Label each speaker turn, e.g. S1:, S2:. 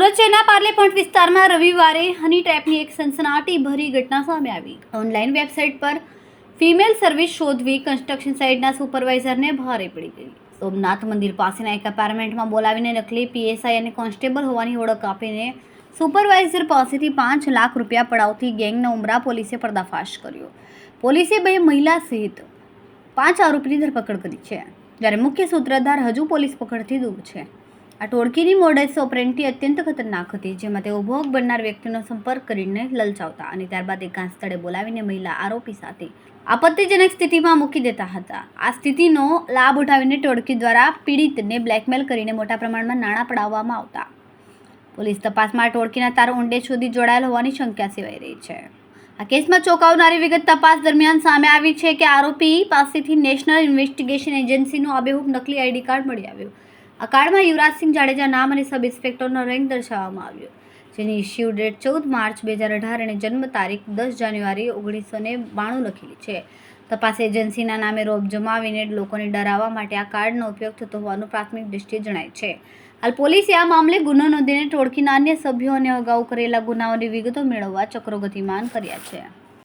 S1: સુરત શહેરના પાર્લેપોઈન્ટ વિસ્તારમાં રવિવારે હની ટ્રેપની એક સનસનાટીભરી ઘટના સામે આવી. ઓનલાઈન વેબસાઇટ પર ફિમેલ સર્વિસ શોધવી કન્સ્ટ્રક્શન સાઇટના સુપરવાઇઝરને ભારે પડી ગઈ. સોમનાથ મંદિર પાસેના એક એપાર્ટમેન્ટમાં બોલાવીને નકલી પીએસઆઈ અને કોન્સ્ટેબલ હોવાની ઓળખ આપીને સુપરવાઇઝર પાસેથી 5 લાખ રૂપિયા પડાવતી ગેંગનો ઉમરા પોલીસે પર્દાફાશ કર્યો. પોલીસે 2 મહિલા સહિત 5 આરોપીની ધરપકડ કરી છે, જ્યારે મુખ્ય સૂત્રધાર હજુ પોલીસ પકડથી દૂર છે. આ ટોળકીની મોડસ ઓપરેન્ડી અત્યંત ખતરનાક હતી, જેમાં તેઓ ભોગ બનનાર વ્યક્તિનો સંપર્ક કરીને લલચાવતા અને ત્યારબાદ એકાંત સ્થળે બોલાવીને મહિલા આરોપી સાથે આપત્તિજનક સ્થિતિમાં મૂકી દેતા હતા. આ સ્થિતિનો લાભ ઉઠાવીને ટોળકી દ્વારા પીડિતને બ્લેકમેલ કરીને મોટા પ્રમાણમાં નાણાં પડાવવામાં આવતા. પોલીસ તપાસમાં ટોળકીના તાર ઊંડે સુધી જોડાયેલ હોવાની શંકા સેવાઈ રહી છે. આ કેસમાં ચોંકાવનારી વિગત તપાસ દરમિયાન સામે આવી છે કે આરોપી પાસેથી નેશનલ ઇન્વેસ્ટિગેશન એજન્સીનું આબેહૂબ નકલી આઈડી કાર્ડ મળી આવ્યું. આ કાર્ડમાં યુવરાજસિંહ જાડેજા નામ અને સબ ઇન્સ્પેક્ટરનો રેન્ક દર્શાવવામાં આવ્યો, જેની ઇસ્યુ ડેટ 14 માર્ચ 2018 અને જન્મ તારીખ 10 જાન્યુઆરી 1992 લખેલી છે. તપાસ એજન્સીના નામે રોબ જમાવીને લોકોને ડરાવવા માટે આ કાર્ડનો ઉપયોગ થતો હોવાનું પ્રાથમિક દૃષ્ટિએ જણાય છે. હાલ પોલીસે આ મામલે ગુનો નોંધીને ટોળકીના અન્ય સભ્યો અને અગાઉ કરેલા ગુનાઓની વિગતો મેળવવા ચક્રો ગતિમાન કર્યા છે.